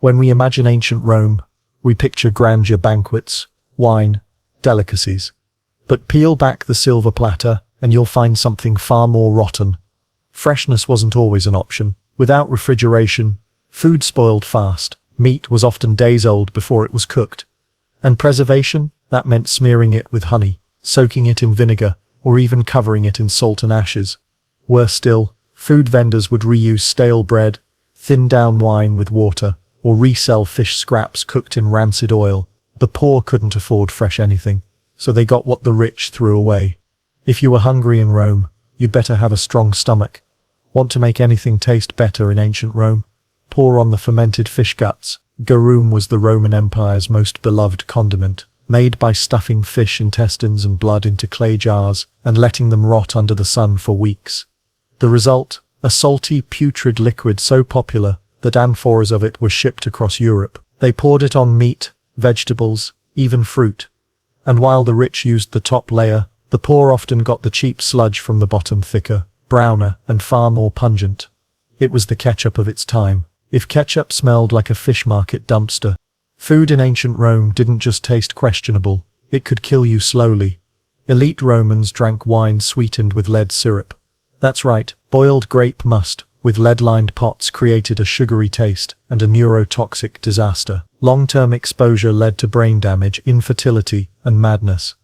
When we imagine ancient Rome, we picture grandeur, banquets, wine, delicacies. But peel back the silver platter, and you'll find something far more rotten. Freshness wasn't always an option. Without refrigeration, food spoiled fast. Meat was often days old before it was cooked. And preservation, that meant smearing it with honey, soaking it in vinegar, or even covering it in salt and ashes. Worse still, food vendors would reuse stale bread, thin down wine with water, or resell fish scraps cooked in rancid oil. The poor couldn't afford fresh anything, so they got what the rich threw away. If you were hungry in Rome, you'd better have a strong stomach. Want to make anything taste better in ancient Rome? Pour on the fermented fish guts. Garum was the Roman Empire's most beloved condiment, made by stuffing fish intestines and blood into clay jars and letting them rot under the sun for weeks. The result? A salty, putrid liquid so popular that amphoras of it were shipped across Europe. They poured it on meat, vegetables, even fruit. And while the rich used the top layer, the poor often got the cheap sludge from the bottom, thicker, browner, and far more pungent. It was the ketchup of its time. If ketchup smelled like a fish market dumpster, food in ancient Rome didn't just taste questionable, it could kill you slowly. Elite Romans drank wine sweetened with lead syrup. That's right, boiled grape must, with lead-lined pots, created a sugary taste and a neurotoxic disaster. Long-term exposure led to brain damage, infertility, and madness.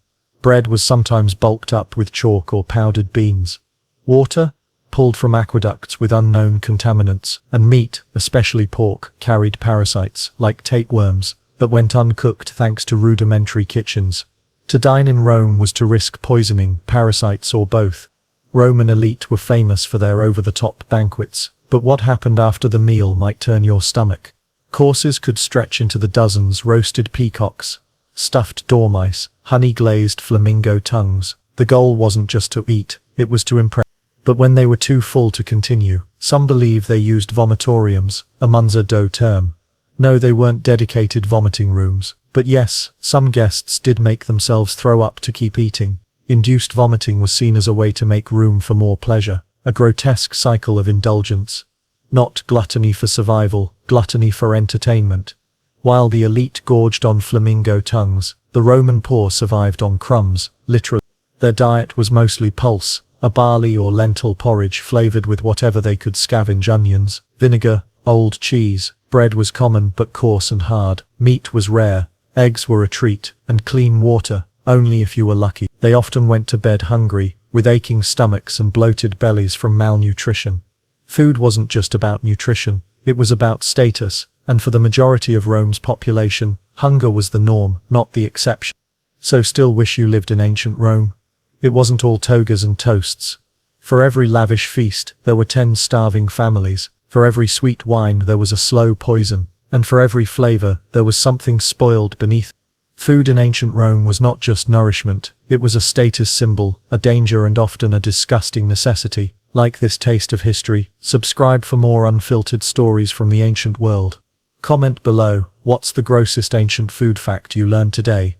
Bread was sometimes bulked up with chalk or powdered beans. Water, pulled from aqueducts with unknown contaminants, and meat, especially pork, carried parasites, like tapeworms, that went uncooked thanks to rudimentary kitchens. To dine in Rome was to risk poisoning, parasites, or both. Roman elite were famous for their over-the-top banquets, but what happened after the meal might turn your stomach. Courses could stretch into the dozens: roasted peacocks, stuffed dormice, honey-glazed flamingo tongues. The goal wasn't just to eat, it was to impress. But when they were too full to continue, some believe they used vomitoriums, a Munzer dough term. No, they weren't dedicated vomiting rooms, but yes, some guests did make themselves throw up to keep eating. Induced vomiting was seen as a way to make room for more pleasure, a grotesque cycle of indulgence. Not gluttony for survival, gluttony for entertainment. While the elite gorged on flamingo tongues, the Roman poor survived on crumbs, literally. Their diet was mostly pulse, a barley or lentil porridge flavored with whatever they could scavenge: onions, vinegar, old cheese. Bread was common but coarse and hard. Meat was rare. Eggs were a treat, and clean water, only if you were lucky. They often went to bed hungry, with aching stomachs and bloated bellies from malnutrition. Food wasn't just about nutrition, it was about status, and for the majority of Rome's population, hunger was the norm, not the exception. So still wish you lived in ancient Rome? It wasn't all togas and toasts. For every lavish feast, there were 10 starving families. For every sweet wine, there was a slow poison. And for every flavor, there was something spoiled beneath. Food in ancient Rome was not just nourishment, it was a status symbol, a danger, and often a disgusting necessity. Like this taste of history, subscribe for more unfiltered stories from the ancient world. Comment below, what's the grossest ancient food fact you learned today?